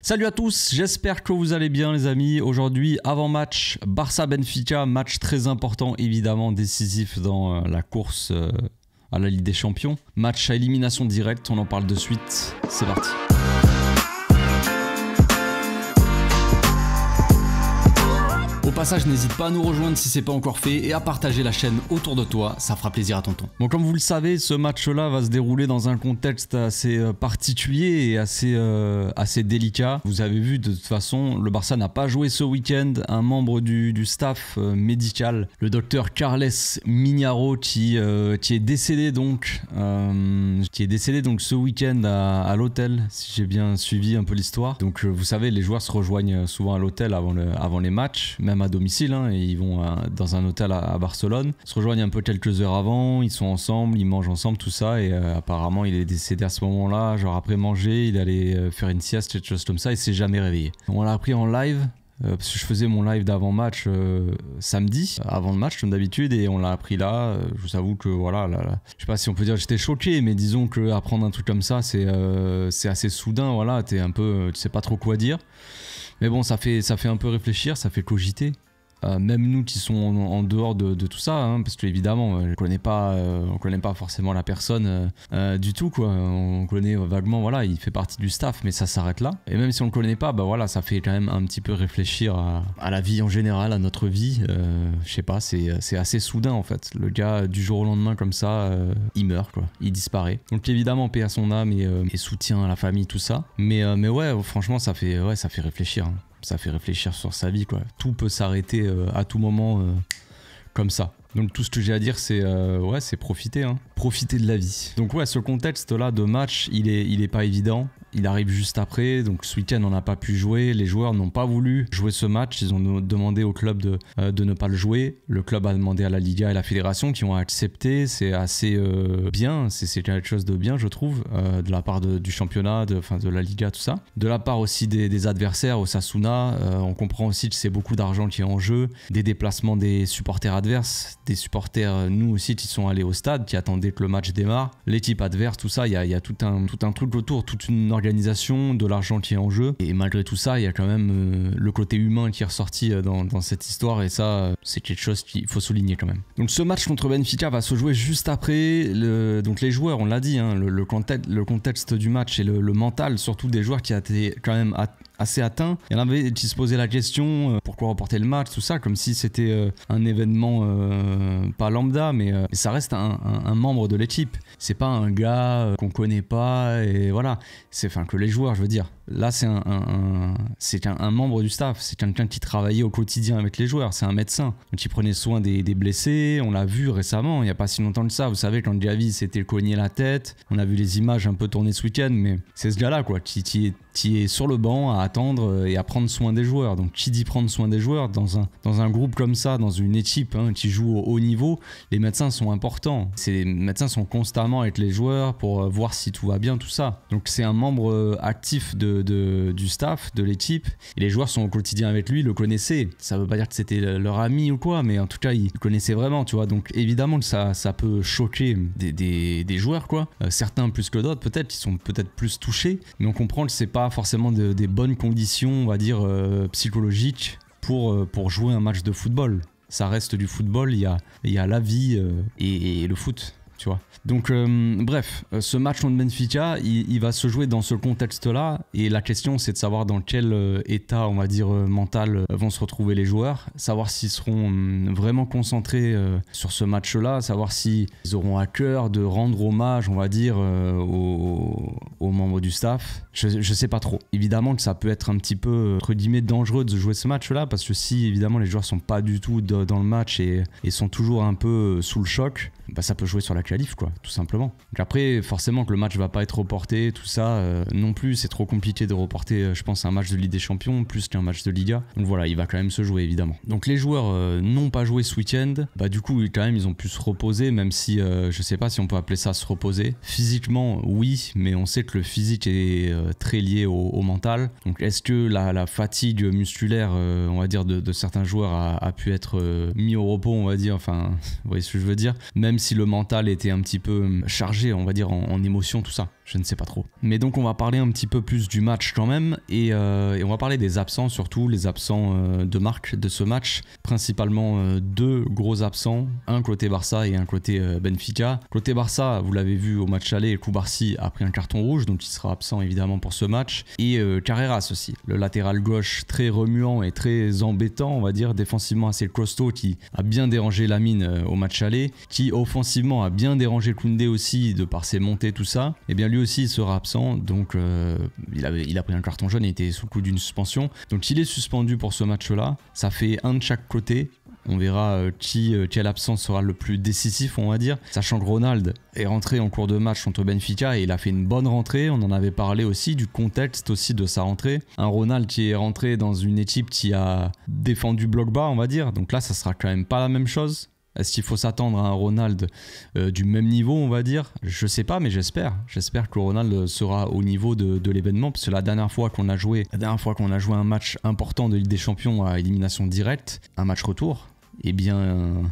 Salut à tous, j'espère que vous allez bien les amis. Aujourd'hui, avant-match, Barça-Benfica, match très important évidemment, décisif dans la course à la Ligue des Champions. Match à élimination directe, on en parle de suite, c'est parti. Au passage, n'hésite pas à nous rejoindre si c'est pas encore fait et à partager la chaîne autour de toi, ça fera plaisir à tonton. Bon, comme vous le savez, ce match-là va se dérouler dans un contexte assez particulier et assez délicat. Vous avez vu, de toute façon, le Barça n'a pas joué ce week-end. Un membre du staff médical, le docteur Carles Mignaro, qui est décédé donc, ce week-end à l'hôtel, si j'ai bien suivi un peu l'histoire. Donc, vous savez, les joueurs se rejoignent souvent à l'hôtel avant les matchs, même à domicile, hein, et ils vont dans un hôtel à Barcelone, ils se rejoignent un peu quelques heures avant, ils sont ensemble, ils mangent ensemble, tout ça, et apparemment il est décédé à ce moment-là, genre après manger, il allait faire une sieste, quelque chose comme ça, il s'est jamais réveillé. On l'a appris en live, parce que je faisais mon live d'avant-match samedi, avant le match comme d'habitude, et on l'a appris là. Je vous avoue que voilà, je sais pas si on peut dire que j'étais choqué, mais disons que apprendre un truc comme ça, c'est assez soudain, voilà, tu sais pas trop quoi dire. Mais bon, ça fait un peu réfléchir, ça fait cogiter. Même nous qui sont en dehors de tout ça, hein, parce qu'évidemment, on connaît pas forcément la personne du tout, quoi. On connaît vaguement, voilà, il fait partie du staff, mais ça s'arrête là. Et même si on le connaît pas, bah voilà, ça fait quand même un petit peu réfléchir à la vie en général, à notre vie. Je sais pas, c'est assez soudain en fait. Le gars, du jour au lendemain comme ça, il meurt, quoi. Il disparaît. Donc évidemment, paix à son âme et soutien à la famille, tout ça. Mais ouais, franchement, ça fait réfléchir. Hein. Ça fait réfléchir sur sa vie, quoi. Tout peut s'arrêter à tout moment comme ça. Donc tout ce que j'ai à dire, c'est profiter, hein. Profiter de la vie. Donc ouais, ce contexte-là de match, il est pas évident. Il arrive juste après, donc ce week-end on n'a pas pu jouer, les joueurs n'ont pas voulu jouer ce match, ils ont demandé au club de ne pas le jouer, le club a demandé à la Liga et la Fédération qui ont accepté, c'est assez bien, c'est quelque chose de bien je trouve, de la part du championnat, de la Liga, tout ça. De la part aussi des adversaires, Osasuna, on comprend aussi que c'est beaucoup d'argent qui est en jeu, des déplacements des supporters adverses, des supporters nous aussi qui sont allés au stade, qui attendaient que le match démarre, l'équipe adverse, tout ça, il y a tout un truc autour, toute une organisation, de l'argent qui est en jeu, et malgré tout ça il y a quand même le côté humain qui est ressorti dans cette histoire, et ça c'est quelque chose qu'il faut souligner quand même. Donc ce match contre Benfica va se jouer juste après, donc les joueurs, on l'a dit, hein, le contexte du match et le mental surtout des joueurs qui a été quand même assez atteint. Il y en avait qui se posaient la question pourquoi reporter le match, tout ça, comme si c'était un événement pas lambda, mais ça reste un membre de l'équipe. C'est pas un gars qu'on connaît pas, et voilà. Enfin, que les joueurs, je veux dire. Là, c'est un membre du staff, c'est quelqu'un qui travaillait au quotidien avec les joueurs, c'est un médecin. Donc il prenait soin des blessés, on l'a vu récemment, il n'y a pas si longtemps que ça. Vous savez, quand Gavi s'était cogné la tête, on a vu les images un peu tournées ce week-end, mais c'est ce gars-là, quoi, qui est sur le banc à attendre et à prendre soin des joueurs. Donc qui dit prendre soin des joueurs dans un groupe comme ça, dans une équipe qui joue au haut niveau, les médecins sont importants. Les médecins sont constamment avec les joueurs pour voir si tout va bien, tout ça. Donc c'est un membre actif du staff, de l'équipe, et les joueurs sont au quotidien avec lui, le connaissaient. Ça veut pas dire que c'était leur ami ou quoi, mais en tout cas ils le connaissaient vraiment, tu vois. Donc évidemment que ça peut choquer des joueurs, quoi. Certains plus que d'autres peut-être, qui sont peut-être plus touchés, mais on comprend que c'est pas forcément des bonnes conditions, on va dire psychologiques pour jouer un match de football. Ça reste du football, il y a la vie et le foot, tu vois. Donc bref, ce match contre Benfica, il va se jouer dans ce contexte-là, et la question c'est de savoir dans quel état, on va dire, mental vont se retrouver les joueurs, savoir s'ils seront vraiment concentrés sur ce match-là, savoir s'ils auront à cœur de rendre hommage, on va dire, aux membres du staff. Je sais pas trop. Évidemment que ça peut être un petit peu, entre guillemets, dangereux de jouer ce match-là, parce que si évidemment les joueurs sont pas du tout dans le match et sont toujours un peu sous le choc, bah ça peut jouer sur la qualif, quoi, tout simplement. Donc après, forcément que le match va pas être reporté, tout ça, non plus, c'est trop compliqué de reporter, je pense, un match de Ligue des Champions plus qu'un match de Liga. Donc voilà, il va quand même se jouer, évidemment. Donc les joueurs n'ont pas joué ce week-end, bah du coup, quand même, ils ont pu se reposer, même si, je sais pas si on peut appeler ça se reposer. Physiquement, oui, mais on sait que le physique est très lié au mental. Donc est-ce que la fatigue musculaire, on va dire, de certains joueurs a pu être mis au repos, on va dire, enfin, vous voyez ce que je veux dire, même si le mental était un petit peu chargé, on va dire, en émotion, tout ça. Je ne sais pas trop. Mais donc on va parler un petit peu plus du match quand même et on va parler des absents, surtout les absents de marque de ce match. Principalement deux gros absents, un côté Barça et un côté Benfica. Côté Barça, vous l'avez vu au match aller, Cubarsí a pris un carton rouge, donc il sera absent évidemment pour ce match. Et Carreras aussi, le latéral gauche très remuant et très embêtant, on va dire, défensivement assez costaud, qui a bien dérangé Lamine au match aller, qui offensivement a bien dérangé Koundé aussi de par ses montées, tout ça. Et bien lui aussi il sera absent, donc il a pris un carton jaune et était sous le coup d'une suspension. Donc il est suspendu pour ce match-là. Ça fait un de chaque côté. On verra quelle absence sera le plus décisif, on va dire. Sachant que Ronald est rentré en cours de match contre Benfica et il a fait une bonne rentrée. On en avait parlé aussi du contexte aussi de sa rentrée. Un Ronald qui est rentré dans une équipe qui a défendu bloc bas, on va dire. Donc là, ça sera quand même pas la même chose. Est-ce qu'il faut s'attendre à un Ronald du même niveau, on va dire? Je sais pas, mais j'espère. J'espère que Ronald sera au niveau de l'événement, parce que la dernière fois qu'on a joué un match important de Ligue des Champions à élimination directe, un match retour, eh bien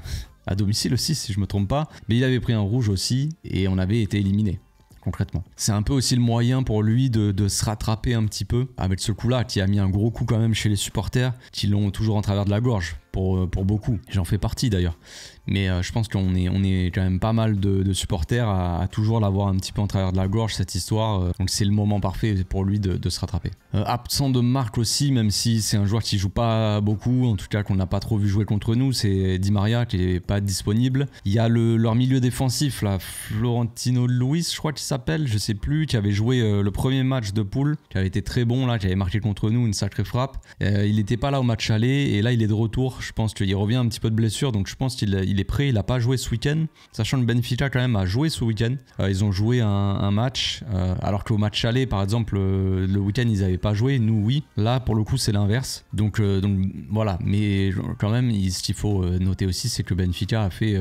à domicile aussi, si je me trompe pas, mais il avait pris un rouge aussi et on avait été éliminé. Concrètement. C'est un peu aussi le moyen pour lui de se rattraper un petit peu avec ce coup-là, qui a mis un gros coup quand même chez les supporters, qui l'ont toujours en travers de la gorge, pour beaucoup. J'en fais partie d'ailleurs. Mais je pense qu'on est quand même pas mal de supporters à toujours l'avoir un petit peu en travers de la gorge, cette histoire. Donc c'est le moment parfait pour lui de se rattraper. Absent de marque aussi, même si c'est un joueur qui joue pas beaucoup, en tout cas qu'on n'a pas trop vu jouer contre nous, c'est Di Maria qui est pas disponible. Il y a leur milieu défensif, là, Florentino Luis, je crois qu'il s'appelle, je sais plus, qui avait joué le premier match de poule, qui avait été très bon là, qui avait marqué contre nous une sacrée frappe. Il n'était pas là au match aller et là il est de retour. Je pense qu'il revient un petit peu de blessure, donc je pense qu'il est prêt. Il n'a pas joué ce week-end, sachant que Benfica quand même a joué ce week-end. Ils ont joué un match, alors qu'au match aller par exemple le week-end ils n'avaient pas joué, nous oui. Là pour le coup c'est l'inverse. Donc voilà, mais quand même ce qu'il faut noter aussi, c'est que Benfica a fait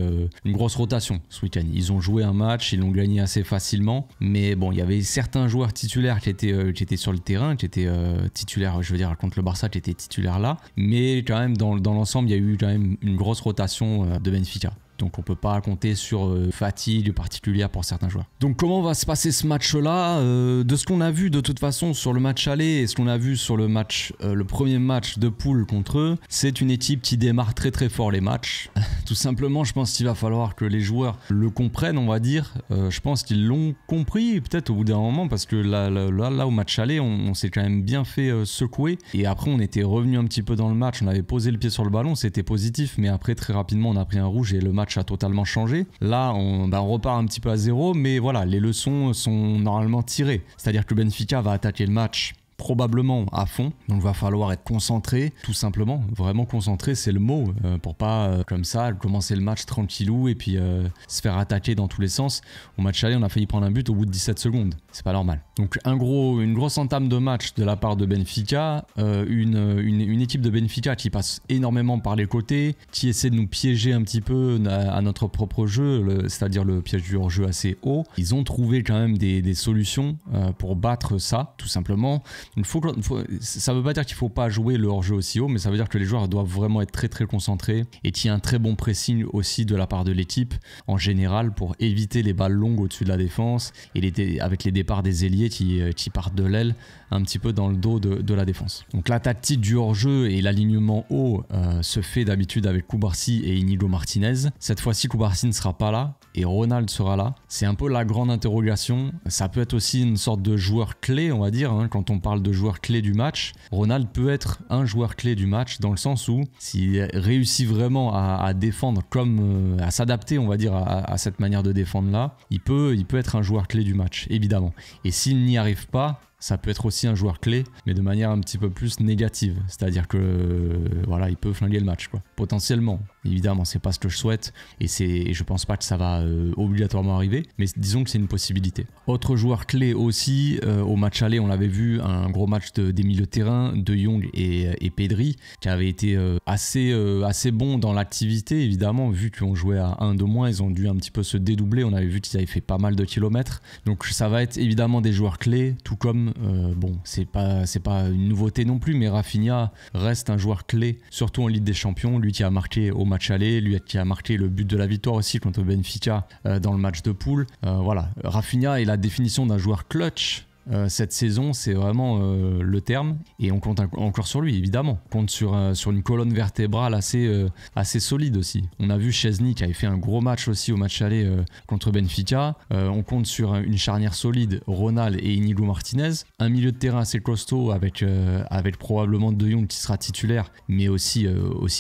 une grosse rotation ce week-end. Ils ont joué un match, ils l'ont gagné assez facilement, mais bon, il y avait certains joueurs titulaires qui étaient sur le terrain, qui étaient titulaires, je veux dire contre le Barça, qui étaient titulaires là, mais quand même dans l'ensemble il y a eu quand même une grosse rotation de Benfica. Donc on peut pas compter sur fatigue particulière pour certains joueurs. Donc comment va se passer ce match-là? De ce qu'on a vu de toute façon sur le match aller et ce qu'on a vu sur le premier match de poule contre eux, c'est une équipe qui démarre très très fort les matchs. Tout simplement, je pense qu'il va falloir que les joueurs le comprennent, on va dire. Je pense qu'ils l'ont compris peut-être au bout d'un moment, parce que là au match aller, on s'est quand même bien fait secouer. Et après on était revenu un petit peu dans le match, on avait posé le pied sur le ballon, c'était positif, mais après très rapidement on a pris un rouge et le match a totalement changé. Là on repart un petit peu à zéro, mais voilà, les leçons sont normalement tirées. C'est-à-dire que Benfica va attaquer le match probablement à fond, donc va falloir être concentré, tout simplement, vraiment concentré, c'est le mot, pour pas comme ça commencer le match tranquillou et puis se faire attaquer dans tous les sens. Au match aller on a failli prendre un but au bout de 17 secondes, c'est pas normal. Donc une grosse entame de match de la part de Benfica, une équipe de Benfica qui passe énormément par les côtés, qui essaie de nous piéger un petit peu à notre propre jeu, c'est-à-dire le piège du hors-jeu assez haut. Ils ont trouvé quand même des solutions pour battre ça, tout simplement. Ça veut pas dire qu'il faut pas jouer le hors-jeu aussi haut, mais ça veut dire que les joueurs doivent vraiment être très très concentrés et qu'il y a un très bon pressing aussi de la part de l'équipe en général pour éviter les balles longues au-dessus de la défense et avec les départs des ailiers qui partent de l'aile un petit peu dans le dos de la défense. Donc la tactique du hors-jeu et l'alignement haut se fait d'habitude avec Cubarsí et Inigo Martinez. Cette fois-ci Cubarsí ne sera pas là et Ronald sera là. C'est un peu la grande interrogation. Ça peut être aussi une sorte de joueur clé, on va dire, hein, quand on parle de joueur clé du match. Ronald peut être un joueur clé du match dans le sens où s'il réussit vraiment à défendre comme à s'adapter, on va dire, à cette manière de défendre là, il peut être un joueur clé du match, évidemment. Et s'il n'y arrive pas, ça peut être aussi un joueur clé, mais de manière un petit peu plus négative. C'est-à-dire que voilà, il peut flinguer le match, quoi. Potentiellement. Évidemment, c'est pas ce que je souhaite et je pense pas que ça va obligatoirement arriver, mais disons que c'est une possibilité. Autre joueur clé aussi, au match aller, on l'avait vu, un gros match des milieux de terrain, De Jong et Pedri, qui avait été assez bon dans l'activité, évidemment, vu qu'on jouait à 1 de moins, ils ont dû un petit peu se dédoubler, on avait vu qu'ils avaient fait pas mal de kilomètres, donc ça va être évidemment des joueurs clés, tout comme bon, c'est pas une nouveauté non plus, mais Rafinha reste un joueur clé, surtout en Ligue des Champions. Lui qui a marqué au match aller, lui qui a marqué le but de la victoire aussi contre Benfica dans le match de poule. Voilà, Rafinha est la définition d'un joueur clutch. Cette saison, c'est vraiment le terme, et on compte encore sur lui, évidemment. On compte sur une colonne vertébrale assez solide aussi. On a vu Szczesny qui avait fait un gros match aussi au match aller contre Benfica. On compte sur une charnière solide, Ronald et Inigo Martinez. Un milieu de terrain assez costaud avec probablement De Jong qui sera titulaire, mais aussi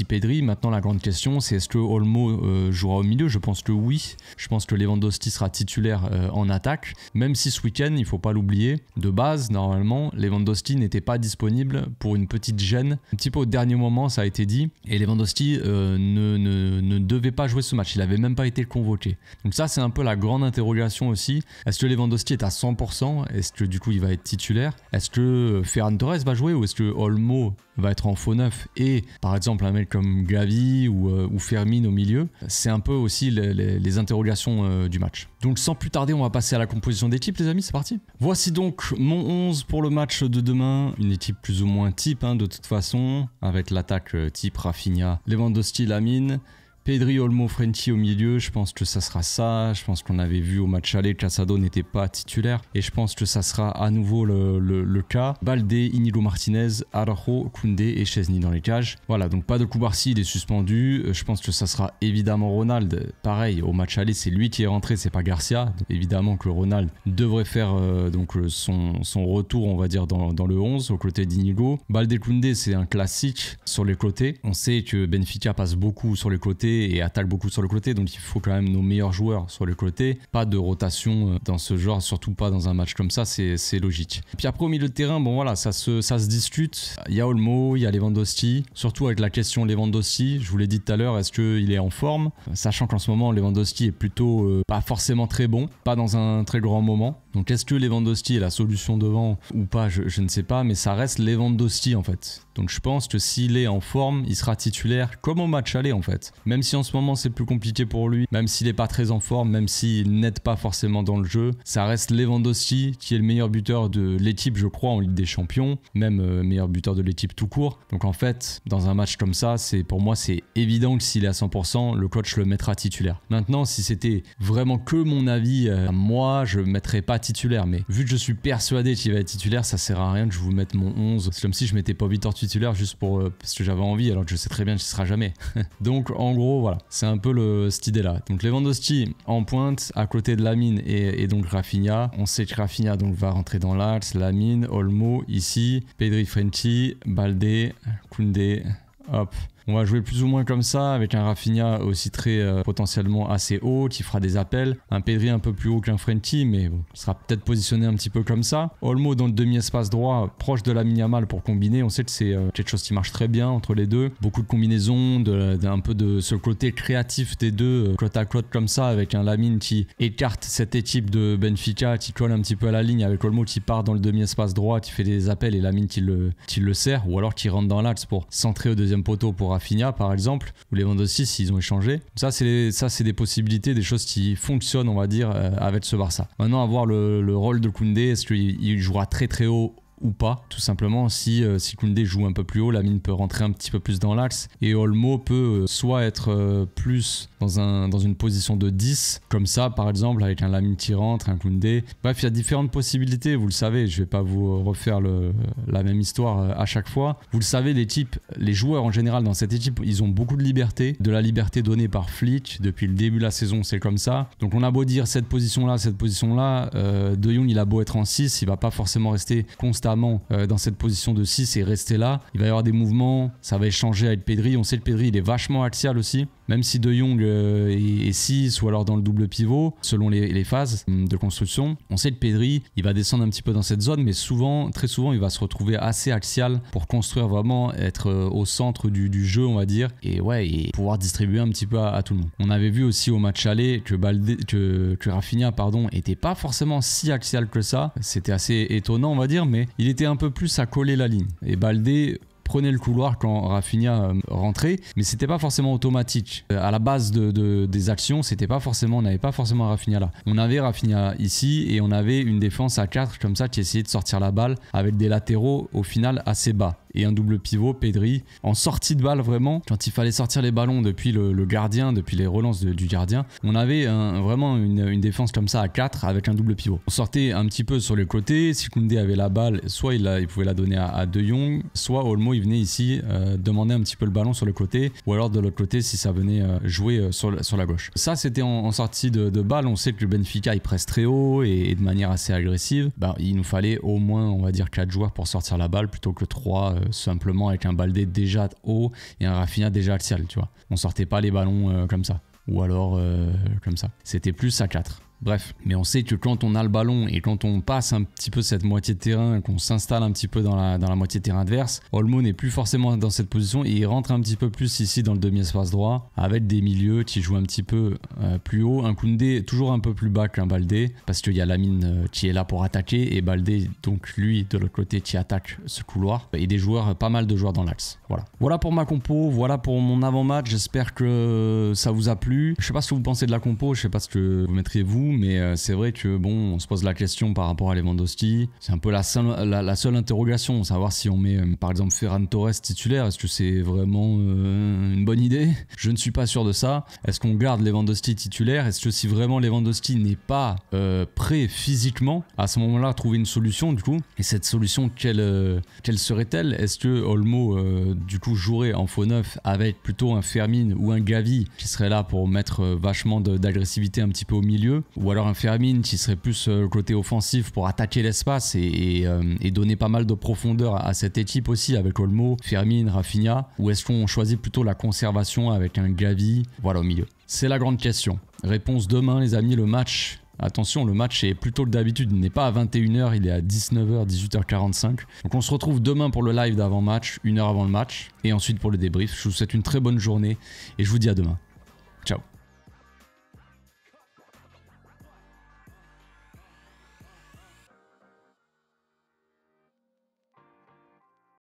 Pedri. Maintenant, la grande question, c'est est-ce que Olmo jouera au milieu? Je pense que oui. Je pense que Lewandowski sera titulaire en attaque, même si ce week-end, il ne faut pas l'oublier, de base, normalement, Lewandowski n'était pas disponible pour une petite gêne. Un petit peu au dernier moment, ça a été dit. Et Lewandowski ne devait pas jouer ce match. Il n'avait même pas été convoqué. Donc ça, c'est un peu la grande interrogation aussi. Est-ce que Lewandowski est à 100%? Est-ce que du coup, il va être titulaire? Est-ce que Ferran Torres va jouer? Ou est-ce que Olmo va être en faux neuf? Et par exemple, un mec comme Gavi ou Fermin au milieu, c'est un peu aussi les interrogations du match. Donc sans plus tarder, on va passer à la composition d'équipe, les amis. C'est parti. Voici donc mon 11 pour le match de demain. Une équipe plus ou moins type de toute façon, avec l'attaque type Rafinha, Lewandowski, Lamine, Pedri, Olmo, Frenkie au milieu. Je pense que ça sera ça. Je pense qu'on avait vu au match aller, Casado n'était pas titulaire, et je pense que ça sera à nouveau le cas. Baldé, Inigo Martinez, Araujo, Koundé et Szczesny dans les cages. Voilà, donc pas de Koubarsi, il est suspendu. Je pense que ça sera évidemment Ronald. Pareil, au match aller, c'est lui qui est rentré, c'est pas Garcia. Donc, évidemment que Ronald devrait faire son retour, on va dire, dans le 11 aux côtés d'Inigo. Baldé, Koundé, c'est un classique sur les côtés. On sait que Benfica passe beaucoup sur les côtés et attaque beaucoup sur le côté, donc il faut quand même nos meilleurs joueurs sur le côté. Pas de rotation dans ce genre, surtout pas dans un match comme ça, c'est logique. Et puis après au milieu de terrain, bon voilà, ça se discute. Il y a Olmo, il y a Lewandowski, surtout avec la question Lewandowski, je vous l'ai dit tout à l'heure, est-ce qu'il est en forme? Sachant qu'en ce moment Lewandowski est plutôt pas forcément très bon, pas dans un très grand moment. Donc est-ce que Lewandowski est la solution devant ou pas, je ne sais pas, mais ça reste Lewandowski en fait. Donc je pense que s'il est en forme, il sera titulaire comme au match aller en fait. Même si en ce moment c'est plus compliqué pour lui, même s'il n'est pas très en forme, même s'il n'aide pas forcément dans le jeu, ça reste Lewandowski qui est le meilleur buteur de l'équipe, je crois, en Ligue des Champions, même meilleur buteur de l'équipe tout court. Donc en fait, dans un match comme ça, pour moi c'est évident que s'il est à 100%, le coach le mettra titulaire. Maintenant, si c'était vraiment que mon avis, moi je ne mettrais pas titulaire, mais vu que je suis persuadé qu'il va être titulaire, ça sert à rien que je vous mette mon 11. C'est comme si je mettais pas Vitor titulaire juste parce que j'avais envie, alors que je sais très bien qu'il ne sera jamais. Donc en gros, voilà, c'est un peu cette idée-là. Donc Lewandowski en pointe, à côté de Lamine et donc Rafinha. On sait que Rafinha donc va rentrer dans l'axe, Lamine, Olmo ici, Pedri, Frenkie, Baldé, Koundé, hop. On va jouer plus ou moins comme ça, avec un Rafinha aussi très potentiellement assez haut, qui fera des appels. Un Pedri un peu plus haut qu'un Frenkie, mais bon, il sera peut-être positionné un petit peu comme ça. Olmo dans le demi-espace droit, proche de Lamine Yamal pour combiner. On sait que c'est quelque chose qui marche très bien entre les deux. Beaucoup de combinaisons, un peu de ce côté créatif des deux, côte à côte comme ça, avec un Lamine qui écarte cette équipe de Benfica, qui colle un petit peu à la ligne, avec Olmo qui part dans le demi-espace droit, qui fait des appels, et Lamine qui le sert, ou alors qui rentre dans l'axe pour centrer au deuxième poteau pour Rafinha par exemple, ou Lewandowski s'ils ont échangé. Ça c'est des possibilités, des choses qui fonctionnent, on va dire, avec ce Barça. Maintenant, à voir le rôle de Koundé, est-ce qu'il jouera très très haut ou pas, tout simplement. Si Koundé joue un peu plus haut, Lamine peut rentrer un petit peu plus dans l'axe, et Olmo peut soit être plus dans une position de 10, comme ça par exemple, avec un Lamine qui rentre, un Koundé. Bref, il y a différentes possibilités, vous le savez, je vais pas vous refaire la même histoire à chaque fois. Vous le savez, les joueurs en général dans cette équipe, ils ont beaucoup de liberté, donnée par Flick depuis le début de la saison, c'est comme ça. Donc on a beau dire cette position là, De Jong il a beau être en 6, il va pas forcément rester constamment dans cette position de 6 et rester là. Il va y avoir des mouvements, ça va échanger avec Pedri. On sait que Pedri il est vachement axial aussi, même si De Jong est 6 ou alors dans le double pivot selon les phases de construction. On sait que Pedri il va descendre un petit peu dans cette zone, mais très souvent il va se retrouver assez axial pour construire, vraiment être au centre du jeu, on va dire, et pouvoir distribuer un petit peu à tout le monde. On avait vu aussi au match aller que Rafinha était pas forcément si axial que ça. C'était assez étonnant, on va dire, mais il était un peu plus à coller la ligne. Et Baldé prenait le couloir quand Rafinha rentrait, mais c'était pas forcément automatique. À la base des actions, c'était pas forcément, on n'avait pas forcément Rafinha là. On avait Rafinha ici et on avait une défense à 4 comme ça qui essayait de sortir la balle avec des latéraux au final assez bas. Et un double pivot, Pedri, en sortie de balle vraiment, quand il fallait sortir les ballons depuis le gardien, depuis les relances du gardien, on avait vraiment une défense comme ça à 4 avec un double pivot. On sortait un petit peu sur les côtés, si Koundé avait la balle, soit il pouvait la donner à De Jong, soit Olmo il venait ici demander un petit peu le ballon sur le côté, ou alors de l'autre côté si ça venait jouer sur la gauche. Ça c'était en sortie de balle, on sait que le Benfica il presse très haut et de manière assez agressive, il nous fallait au moins on va dire 4 joueurs pour sortir la balle plutôt que 3 simplement avec un Baldé déjà haut et un Rafinha déjà axial, tu vois. On sortait pas les ballons comme ça, ou alors comme ça. C'était plus à 4. Bref, mais on sait que quand on a le ballon et quand on passe un petit peu cette moitié de terrain, qu'on s'installe un petit peu dans la moitié de terrain adverse, Olmo n'est plus forcément dans cette position et il rentre un petit peu plus ici dans le demi-espace droit avec des milieux qui jouent un petit peu plus haut. Un Koundé toujours un peu plus bas qu'un Baldé parce qu'il y a Lamine qui est là pour attaquer et Baldé donc lui de l'autre côté qui attaque ce couloir et des joueurs, pas mal de joueurs dans l'axe. Voilà pour ma compo, voilà pour mon avant-match. J'espère que ça vous a plu. Je sais pas ce que vous pensez de la compo, je sais pas ce que vous mettriez vous, mais c'est vrai que bon, on se pose la question par rapport à Lewandowski. C'est un peu la seule interrogation, savoir si on met par exemple Ferran Torres titulaire, est-ce que c'est vraiment une bonne idée? Je ne suis pas sûr de ça. Est-ce qu'on garde Lewandowski titulaire? Est-ce que si vraiment Lewandowski n'est pas prêt physiquement, à ce moment-là trouver une solution du coup? Et cette solution, quelle serait-elle? Est-ce que Olmo du coup jouerait en faux neuf avec plutôt un Fermin ou un Gavi qui serait là pour mettre vachement d'agressivité un petit peu au milieu, ou alors un Fermin qui serait plus côté offensif pour attaquer l'espace et donner pas mal de profondeur à cette équipe aussi avec Olmo, Fermin, Rafinha, ou est-ce qu'on choisit plutôt la conservation avec un Gavi au milieu? C'est la grande question. Réponse demain les amis, le match. Attention, le match est plutôt que d'habitude, il n'est pas à 21h, il est à 19h, 18h45. Donc on se retrouve demain pour le live d'avant-match, 1 heure avant le match, et ensuite pour le débrief. Je vous souhaite une très bonne journée et je vous dis à demain. Ciao.